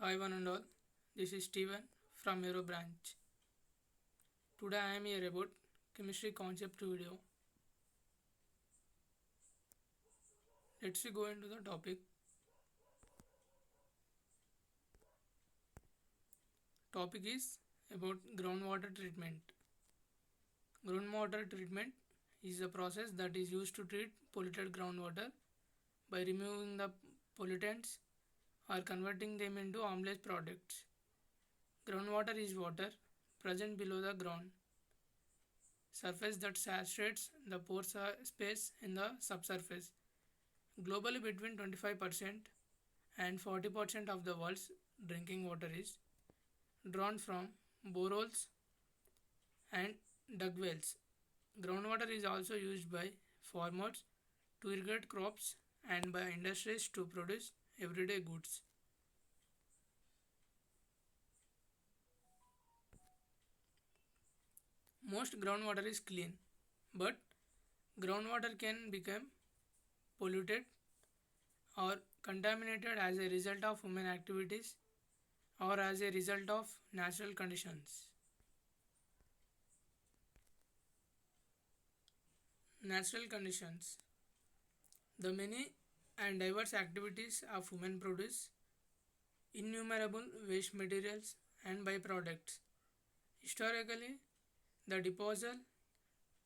Hi one and all, this is Steven from Aero Branch. Today I am here about chemistry concept video. Let's go into the topic. Topic is about groundwater treatment. Groundwater treatment is a process that is used to treat polluted groundwater by removing the pollutants or converting them into harmless products. Groundwater is water present below the ground surface that saturates the pore space in the subsurface. Globally, between 25% and 40% of the world's drinking water is drawn from boreholes and dug wells. Groundwater is also used by farmers to irrigate crops and by industries to produce everyday goods. Most groundwater is clean, but groundwater can become polluted or contaminated as a result of human activities or as a result of natural conditions. Natural conditions. The many and diverse activities of human produce innumerable waste materials and byproducts. Historically, the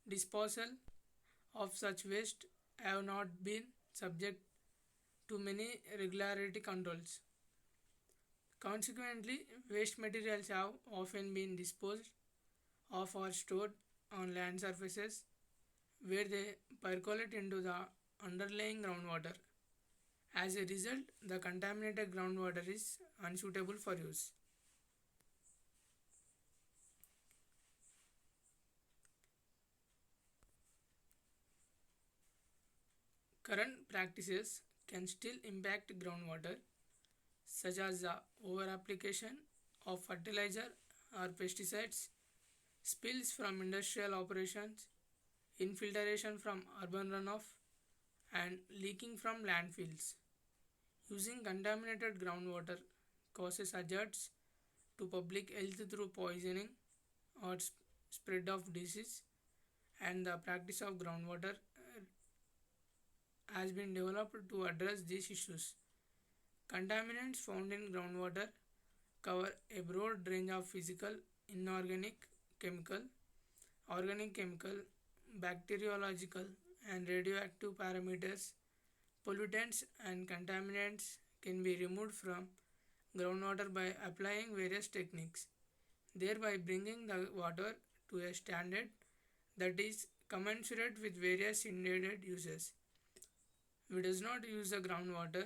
disposal of such waste have not been subject to many regularity controls. Consequently, waste materials have often been disposed of or stored on land surfaces where they percolate into the underlying groundwater. As a result, the contaminated groundwater is unsuitable for use. Current practices can still impact groundwater, such as the over application of fertilizer or pesticides, spills from industrial operations, infiltration from urban runoff, and leaking from landfills. Using contaminated groundwater causes hazards to public health through poisoning or spread of disease, and the practice of groundwater has been developed to address these issues. Contaminants found in groundwater cover a broad range of physical, inorganic, chemical, organic chemical, bacteriological, and radioactive parameters. Pollutants and contaminants can be removed from groundwater by applying various techniques, thereby bringing the water to a standard that is commensurate with various intended uses. We does not use the groundwater.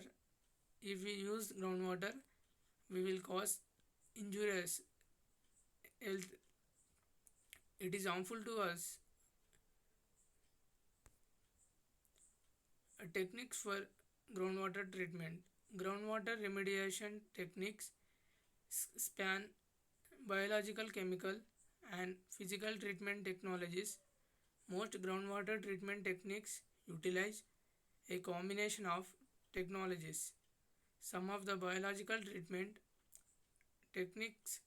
If we use groundwater, we will cause injurious health. It is harmful to us. Techniques for groundwater treatment. Groundwater remediation techniques span biological, chemical, and physical treatment technologies. Most groundwater treatment techniques utilize a combination of technologies. Some of the biological treatment techniques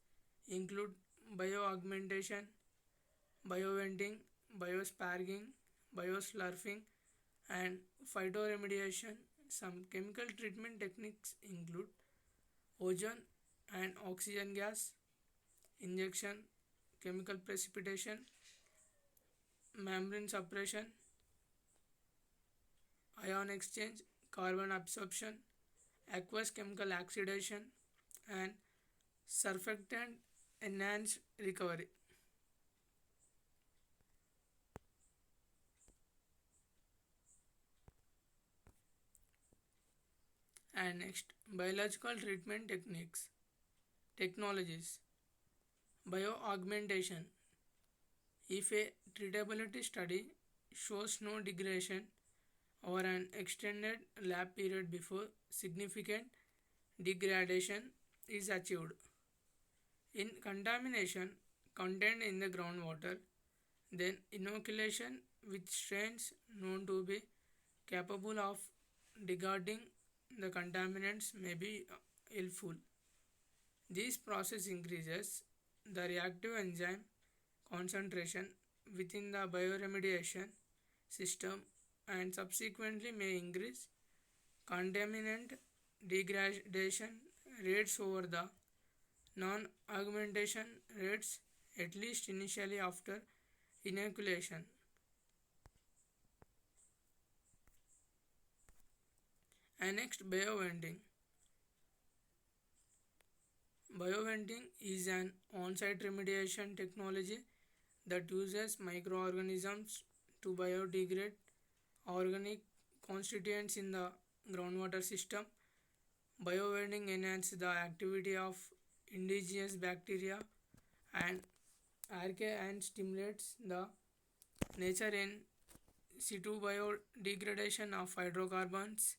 include bioaugmentation, bioventing, biosparging, bioslurping, and phytoremediation. Some chemical treatment techniques include ozone and oxygen gas, injection, chemical precipitation, membrane suppression, ion exchange, carbon absorption, aqueous chemical oxidation, and surfactant enhanced recovery. And next, biological treatment techniques, technologies, bioaugmentation. If a treatability study shows no degradation over an extended lab period before significant degradation is achieved in contamination contained in the groundwater, then inoculation with strains known to be capable of degrading the contaminants may be helpful. This process increases the reactive enzyme concentration within the bioremediation system and subsequently may increase contaminant degradation rates over the non-augmentation rates, at least initially after inoculation. And next, bioventing. Bioventing is an on-site remediation technology that uses microorganisms to biodegrade organic constituents in the groundwater system. Biovending enhances the activity of indigenous bacteria and archaea and stimulates the nature in situ biodegradation of hydrocarbons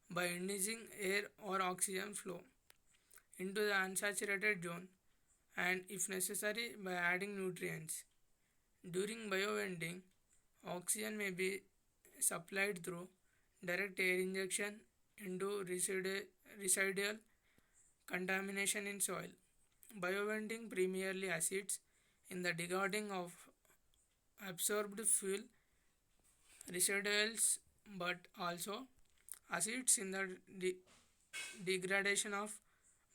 by inducing air or oxygen flow into the unsaturated zone and if necessary by adding nutrients. During biovending, oxygen may be supplied through direct air injection into residual contamination in soil. Bioventing primarily assists in the degrading of absorbed fuel residuals but also assists in the degradation of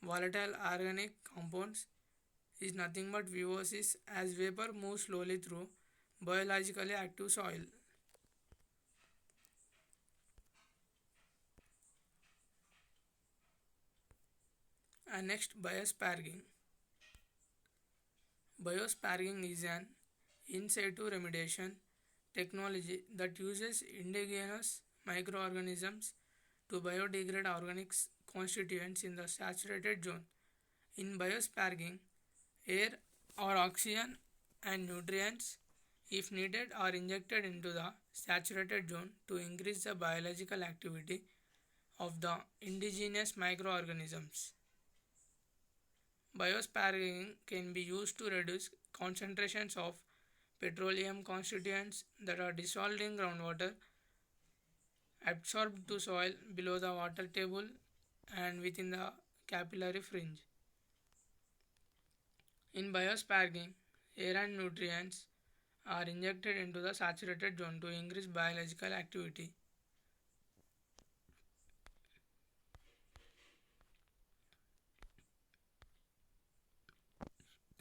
volatile organic compounds is nothing but VOCs as vapor moves slowly through biologically active soil. And next, biosparging. Biosparging is an in situ remediation technology that uses indigenous microorganisms to biodegrade organic constituents in the saturated zone. In biosparging, air or oxygen and nutrients, if needed, are injected into the saturated zone to increase the biological activity of the indigenous microorganisms. Biosparging can be used to reduce concentrations of petroleum constituents that are dissolved in groundwater, absorbed to soil below the water table and within the capillary fringe. In biosparging, air and nutrients are injected into the saturated zone to increase biological activity.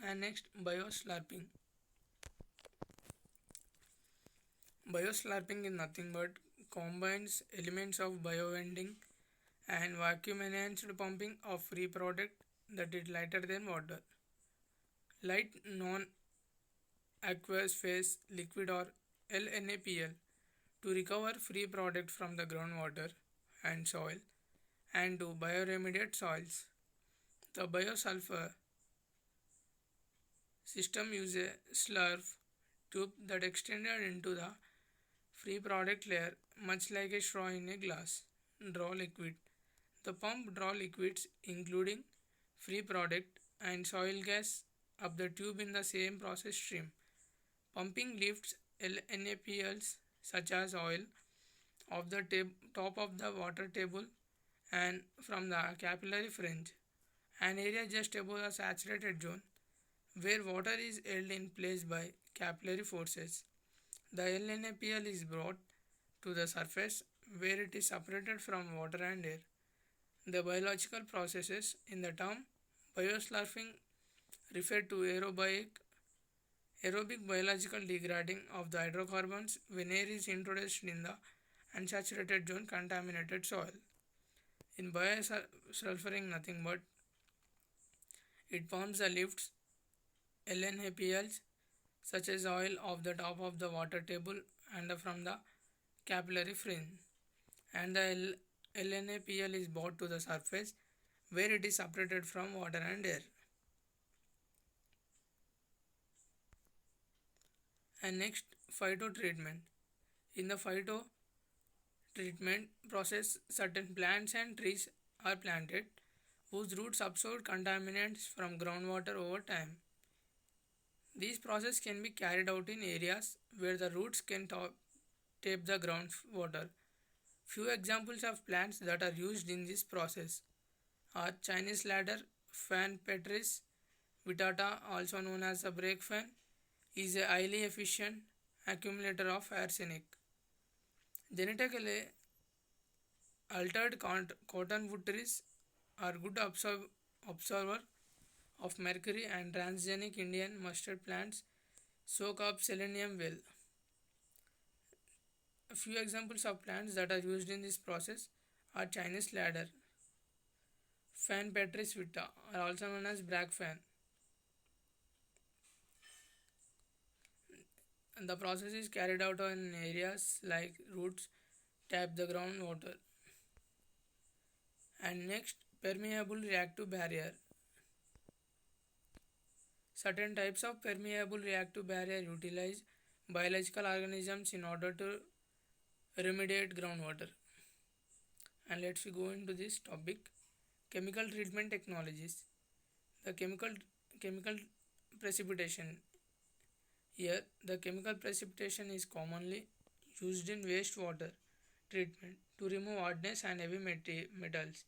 And next, bioslurping. Bioslurping is nothing but combines elements of biovending and vacuum enhanced pumping of free product that is lighter than water. Light non aqueous phase liquid or LNAPL to recover free product from the groundwater and soil and to bioremediate soils. The biosulfur system uses a slurp tube that extended into the free product layer much like a straw in a glass. Draw liquid. The pump draw liquids including free product and soil gas up the tube in the same process stream. Pumping lifts NaPls such as oil off the top of the water table and from the capillary fringe, an area just above the saturated zone where water is held in place by capillary forces. The LNaPl is brought to the surface where it is separated from water and air. The biological processes in the term bioslurping refer to aerobic biological degrading of the hydrocarbons when air is introduced in the unsaturated zone contaminated soil. In biosulfuring nothing but it pumps the lifts LNaPls such as oil off the top of the water table and from the capillary fringe and the LNaPl is brought to the surface where it is separated from water and air. And next, phyto treatment. In the phyto treatment process, certain plants and trees are planted whose roots absorb contaminants from groundwater over time. This process can be carried out in areas where the roots can tape the groundwater. Few examples of plants that are used in this process are Chinese ladder fan Petris vittata, also known as a brake fan, is a highly efficient accumulator of arsenic. Genetically altered cottonwood trees are good absorber of mercury, and transgenic Indian mustard plants soak up selenium well. A few examples of plants that are used in this process are Chinese ladder, Fan Petris vita, are also known as brake fan. And the process is carried out in areas like roots tap the groundwater. And next, permeable reactive barrier. Certain types of permeable reactive barrier utilize biological organisms in order to remediate groundwater. And let's go into this topic. Chemical treatment technologies. The chemical precipitation. Here, the chemical precipitation is commonly used in wastewater treatment to remove hardness and heavy metals.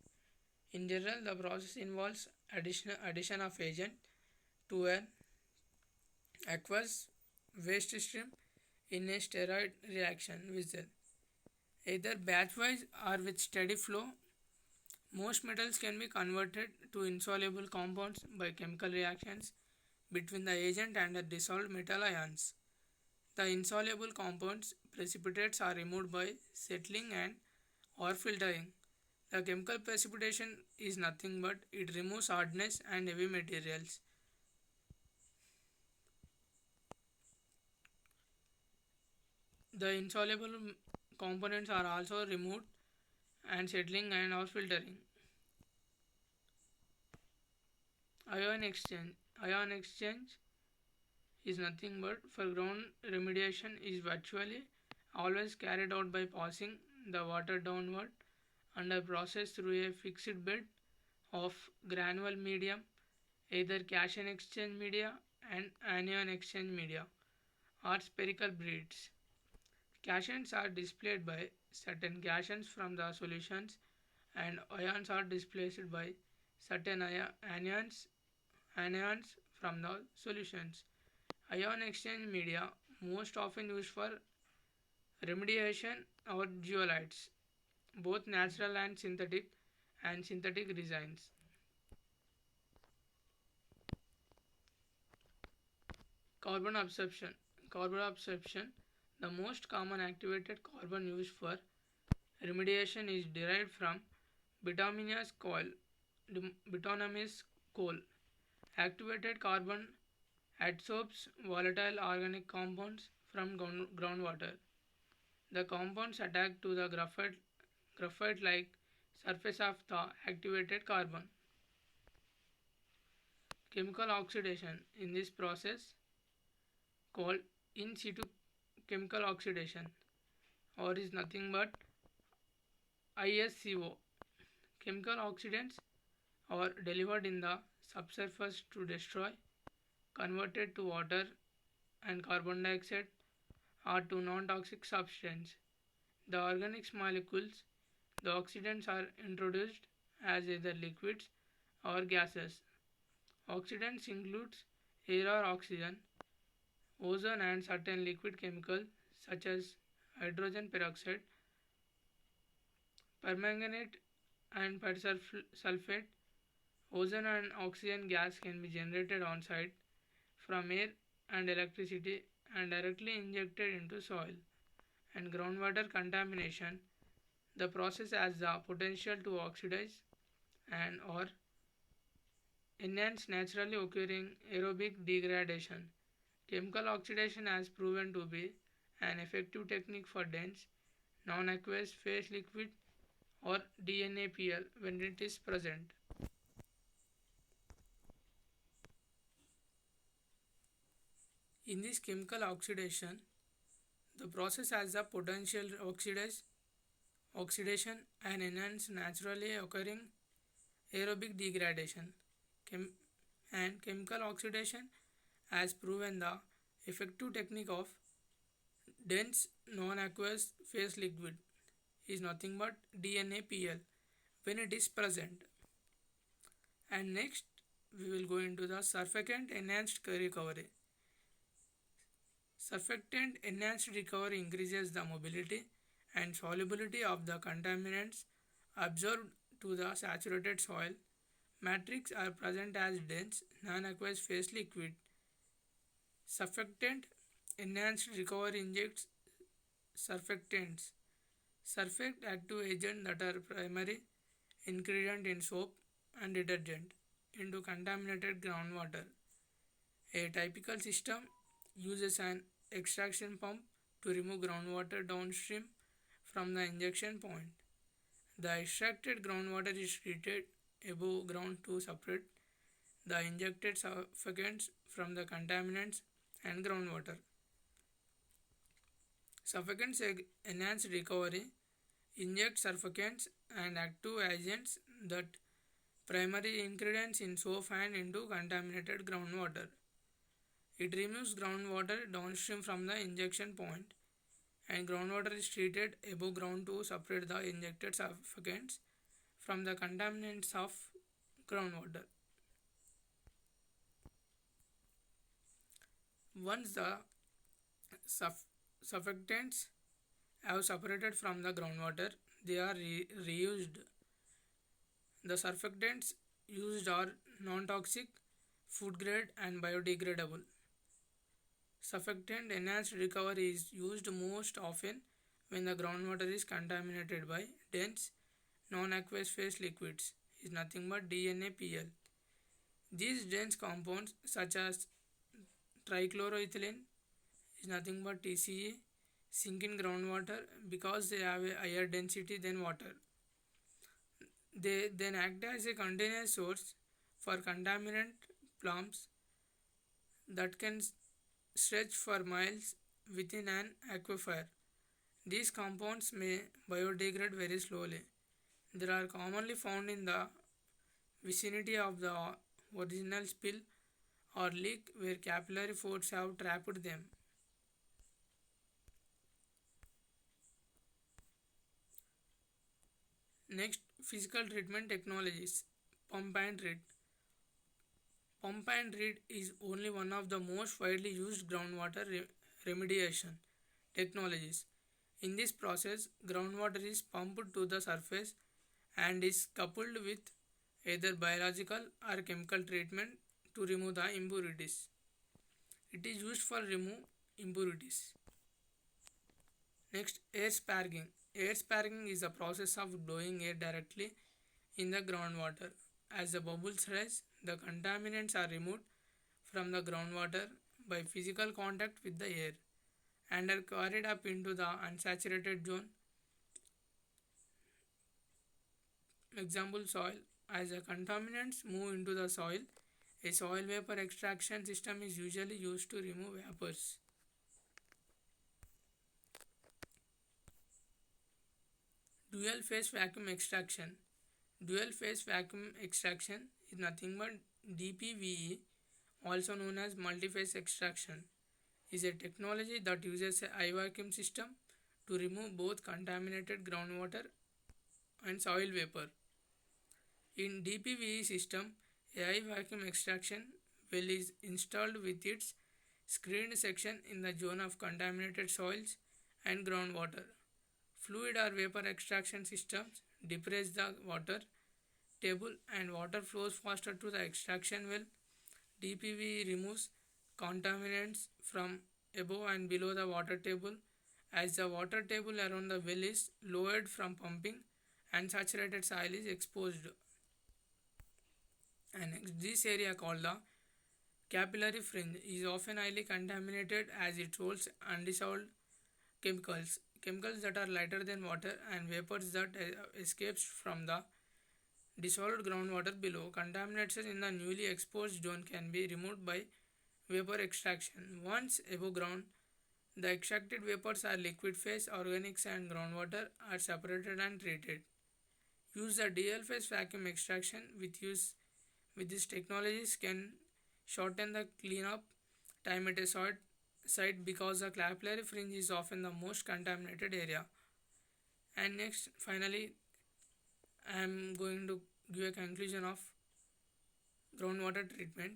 In general, the process involves addition of agent to an aqueous waste stream in a steroid reaction vessel, either batch-wise or with steady flow. Most metals can be converted to insoluble compounds by chemical reactions between the agent and the dissolved metal ions. The insoluble compounds precipitates are removed by settling and or filtering. The chemical precipitation is nothing but it removes hardness and heavy materials. The insoluble components are also removed and settling and or filtering. Ion exchange. Ion exchange is nothing but for ground remediation is virtually always carried out by passing the water downward under process through a fixed bed of granule medium, either cation exchange media and anion exchange media or spherical beads. Cations are displayed by certain cations from the solutions, and ions are displaced by certain anions from the solutions. Ion exchange media most often used for remediation or zeolites, both natural and synthetic designs. Carbon absorption. Carbon absorption. The most common activated carbon used for remediation is derived from bituminous bituminous coal. Activated carbon adsorbs volatile organic compounds from groundwater. The compounds attack to the graphite-like surface of the activated carbon. Chemical oxidation in this process called in situ chemical oxidation or is nothing but ISCO. Chemical oxidants are delivered in the subsurface to destroy, converted to water and carbon dioxide or to non-toxic substance. The organic molecules, the oxidants are introduced as either liquids or gases. Oxidants includes air or oxygen, ozone and certain liquid chemicals such as hydrogen peroxide, permanganate and persulfate. Ozone and oxygen gas can be generated on site from air and electricity and directly injected into soil. And groundwater contamination, the process has the potential to oxidize and or enhance naturally occurring aerobic degradation. Chemical oxidation has proven to be an effective technique for dense, non-aqueous phase liquid or DNAPL when it is present. In this chemical oxidation, the process has the potential oxidation and enhance naturally occurring aerobic degradation. And chemical oxidation has proven the effective technique of dense non-aqueous phase liquid is nothing but DNAPL when it is present. And next, we will go into the surfactant enhanced recovery. Surfactant enhanced recovery increases the mobility and solubility of the contaminants absorbed to the saturated soil. Matrix are present as dense, non-aqueous phase liquid. Surfactant enhanced recovery injects surfactants, surfact active agents that are primary ingredient in soap and detergent, into contaminated groundwater. A typical system uses an extraction pump to remove groundwater downstream from the injection point. The extracted groundwater is treated above ground to separate the injected surfactants from the contaminants and groundwater. Surfactants enhance recovery, inject surfactants and active agents that primary ingredients in soap and into contaminated groundwater. It removes groundwater downstream from the injection point, and groundwater is treated above ground to separate the injected surfactants from the contaminants of groundwater. Once the surfactants have separated from the groundwater, they are reused. The surfactants used are non-toxic, food grade and biodegradable. Surfactant enhanced recovery is used most often when the groundwater is contaminated by dense non-aqueous phase liquids, is nothing but DNAPL. These dense compounds such as trichloroethylene is nothing but TCE sink in groundwater because they have a higher density than water. They then act as a continuous source for contaminant plumes that can stretch for miles within an aquifer. These compounds may biodegrade very slowly. They are commonly found in the vicinity of the original spill or leak where capillary force have trapped them. Next, physical treatment technologies. Pump and treat. Pump and treat is only one of the most widely used groundwater remediation technologies. In this process, groundwater is pumped to the surface and is coupled with either biological or chemical treatment to remove the impurities. It is used for remove impurities. Next, air sparging. Air sparging is a process of blowing air directly in the groundwater. As the bubbles rise, the contaminants are removed from the groundwater by physical contact with the air and are carried up into the unsaturated zone. Example, soil. As the contaminants move into the soil, a soil vapor extraction system is usually used to remove vapors. Dual phase vacuum extraction. Dual phase vacuum extraction is nothing but DPVE, also known as multi-phase extraction, is a technology that uses a high vacuum system to remove both contaminated groundwater and soil vapor. In DPVE system, a high vacuum extraction well is installed with its screened section in the zone of contaminated soils and groundwater. Fluid or vapor extraction systems depress the water table and water flows faster to the extraction well. DPV removes contaminants from above and below the water table as the water table around the well is lowered from pumping and saturated soil is exposed. And this area called the capillary fringe is often highly contaminated as it holds undissolved chemicals that are lighter than water and vapors that escapes from the dissolved groundwater below. Contamination in the newly exposed zone can be removed by vapor extraction. Once above ground, the extracted vapors are liquid phase, organics and groundwater are separated and treated. Use the dual phase vacuum extraction with these technologies can shorten the cleanup time at a site because the capillary fringe is often the most contaminated area. And next, finally, I am going to give a conclusion of groundwater treatment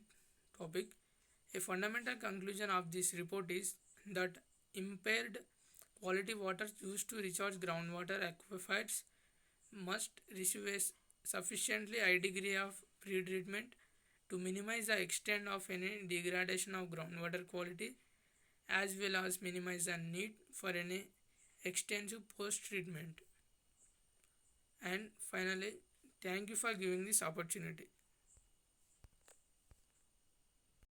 topic. A fundamental conclusion of this report is that impaired quality water used to recharge groundwater aquifers must receive a sufficiently high degree of pre-treatment to minimize the extent of any degradation of groundwater quality as well as minimize the need for any extensive post-treatment. And finally, thank you for giving this opportunity.